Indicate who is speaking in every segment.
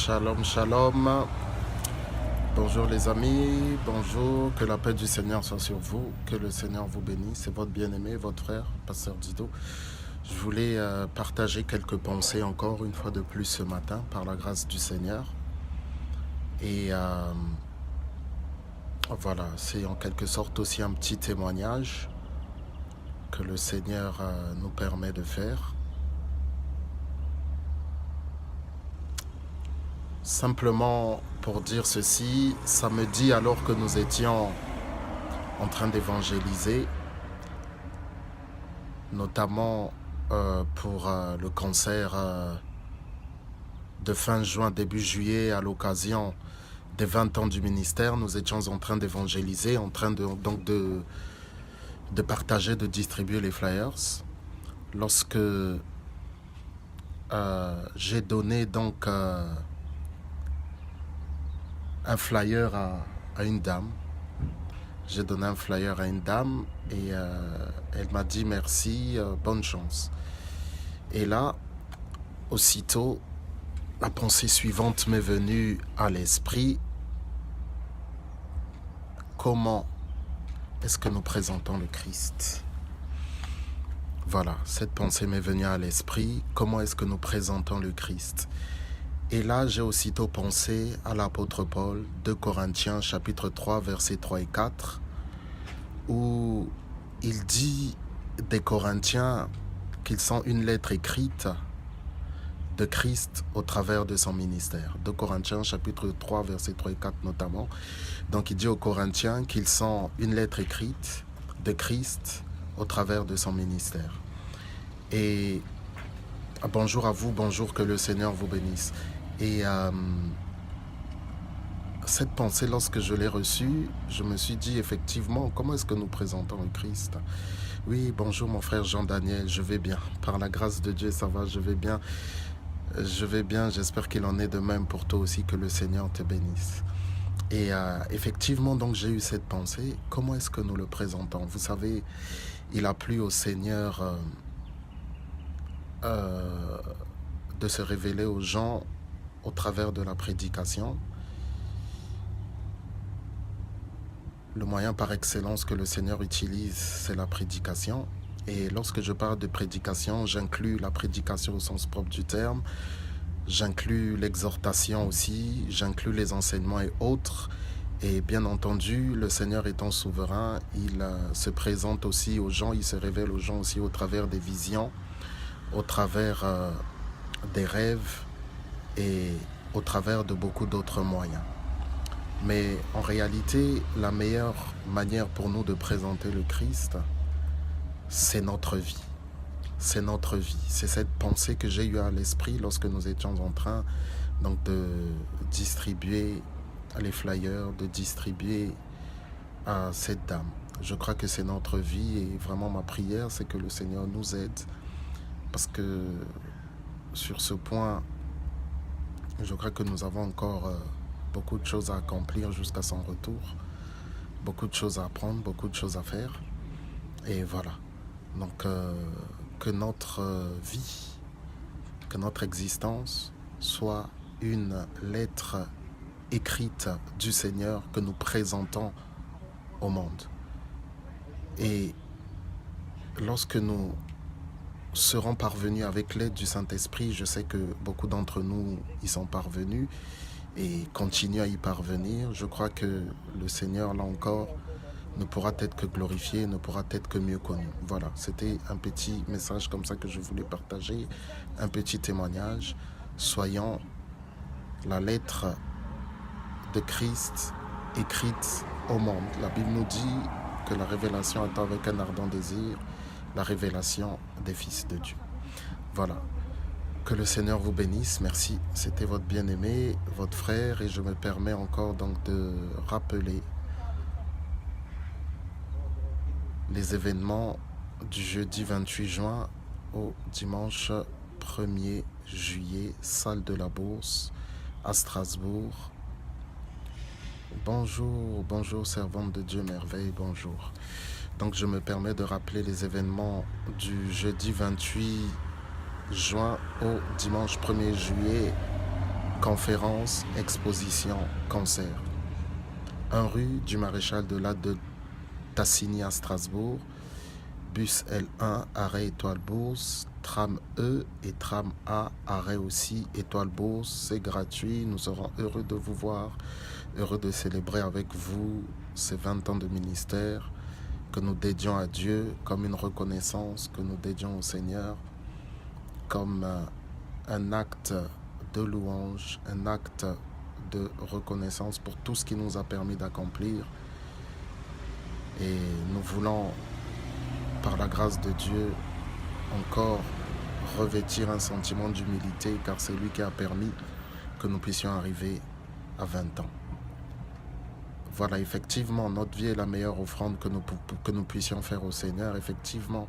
Speaker 1: Shalom, shalom. Bonjour les amis, bonjour, que la paix du Seigneur soit sur vous, que le Seigneur vous bénisse. C'est votre bien-aimé, votre frère, Pasteur Dido. Je voulais partager quelques pensées encore une fois de plus ce matin par la grâce du Seigneur. Et voilà, c'est en quelque sorte aussi un petit témoignage que le Seigneur nous permet de faire. Simplement pour dire ceci, samedi alors que nous étions en train d'évangéliser, notamment pour le concert de fin juin, début juillet, à l'occasion des 20 ans du ministère, nous étions en train d'évangéliser, en train de partager, de distribuer les flyers. Lorsque j'ai donné donc un flyer à une dame. J'ai donné un flyer à une dame et elle m'a dit merci, bonne chance. Et là, aussitôt, la pensée suivante m'est venue à l'esprit. Comment est-ce que nous présentons le Christ? Voilà, cette pensée m'est venue à l'esprit. Comment est-ce que nous présentons le Christ? Et là, j'ai aussitôt pensé à l'apôtre Paul, 2 Corinthiens, chapitre 3, versets 3 et 4, où il dit des Corinthiens qu'ils sont une lettre écrite de Christ au travers de son ministère. 2 Corinthiens, chapitre 3, versets 3 et 4 notamment. Donc il dit aux Corinthiens qu'ils sont une lettre écrite de Christ au travers de son ministère. Et bonjour à vous, bonjour, que le Seigneur vous bénisse. Et cette pensée, lorsque je l'ai reçue, je me suis dit effectivement, comment est-ce que nous présentons le Christ? Oui, bonjour mon frère Jean-Daniel, je vais bien. Par la grâce de Dieu, ça va, je vais bien. Je vais bien, j'espère qu'il en est de même pour toi aussi, que le Seigneur te bénisse. Et effectivement, donc j'ai eu cette pensée, comment est-ce que nous le présentons? Vous savez, il a plu au Seigneur de se révéler aux gens au travers de la prédication. Le moyen par excellence que le Seigneur utilise, c'est la prédication. Et lorsque je parle de prédication, j'inclus la prédication au sens propre du terme, j'inclus l'exhortation aussi, j'inclus les enseignements et autres. Et bien entendu, le Seigneur étant souverain, il se présente aussi aux gens, il se révèle aux gens aussi au travers des visions, au travers des rêves et au travers de beaucoup d'autres moyens. Mais en réalité, la meilleure manière pour nous de présenter le Christ, c'est notre vie. C'est notre vie. C'est cette pensée que j'ai eue à l'esprit lorsque nous étions en train donc, de distribuer les flyers, de distribuer à cette dame. Je crois que c'est notre vie et vraiment ma prière, c'est que le Seigneur nous aide. Parce que sur ce point, je crois que nous avons encore beaucoup de choses à accomplir jusqu'à son retour. Beaucoup de choses à apprendre, beaucoup de choses à faire. Et voilà. Donc, que notre vie, que notre existence soit une lettre écrite du Seigneur que nous présentons au monde. Et lorsque nous serons parvenus avec l'aide du Saint-Esprit, je sais que beaucoup d'entre nous y sont parvenus et continuent à y parvenir. Je crois que le Seigneur, là encore, ne pourra être que glorifié, ne pourra être que mieux connu. Voilà, c'était un petit message comme ça que je voulais partager, un petit témoignage. Soyons la lettre de Christ écrite au monde. La Bible nous dit que la révélation attend avec un ardent désir la révélation des fils de Dieu. Voilà. Que le Seigneur vous bénisse. Merci. C'était votre bien-aimé, votre frère, et je me permets encore donc de rappeler les événements du jeudi 28 juin au dimanche 1er juillet, salle de la Bourse à Strasbourg. Bonjour, bonjour servante de Dieu merveille, bonjour. Donc je me permets de rappeler les événements du jeudi 28 juin au dimanche 1er juillet conférences, expositions, concerts. 1 rue du Maréchal de la de Tassigny à Strasbourg, bus L1, arrêt Étoile Bourse, tram E et tram A, arrêt aussi Étoile Bourse. C'est gratuit, nous serons heureux de vous voir, heureux de célébrer avec vous ces 20 ans de ministère que nous dédions à Dieu, comme une reconnaissance que nous dédions au Seigneur, comme un acte de louange, un acte de reconnaissance pour tout ce qui nous a permis d'accomplir. Et nous voulons, par la grâce de Dieu, encore revêtir un sentiment d'humilité, car c'est lui qui a permis que nous puissions arriver à 20 ans. Voilà, effectivement, notre vie est la meilleure offrande que nous puissions faire au Seigneur. Effectivement,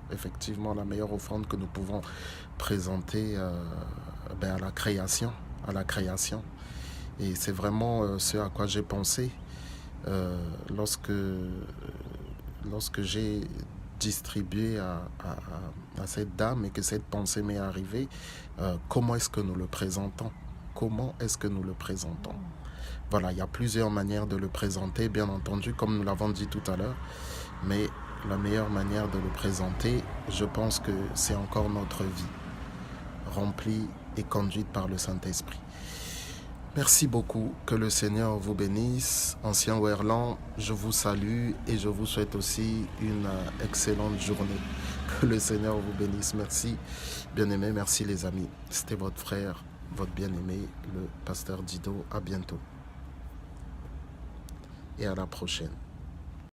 Speaker 1: la meilleure offrande que nous pouvons présenter à la création. Et c'est vraiment ce à quoi j'ai pensé lorsque j'ai distribué à cette dame et que cette pensée m'est arrivée. Comment est-ce que nous le présentons? Voilà, il y a plusieurs manières de le présenter, bien entendu, comme nous l'avons dit tout à l'heure. Mais la meilleure manière de le présenter, je pense que c'est encore notre vie, remplie et conduite par le Saint-Esprit. Merci beaucoup, que le Seigneur vous bénisse. Ancien Ouerlan, je vous salue et je vous souhaite aussi une excellente journée. Que le Seigneur vous bénisse. Merci, bien-aimé, merci les amis. C'était votre frère, votre bien-aimé, le pasteur Dido. À bientôt et à la prochaine.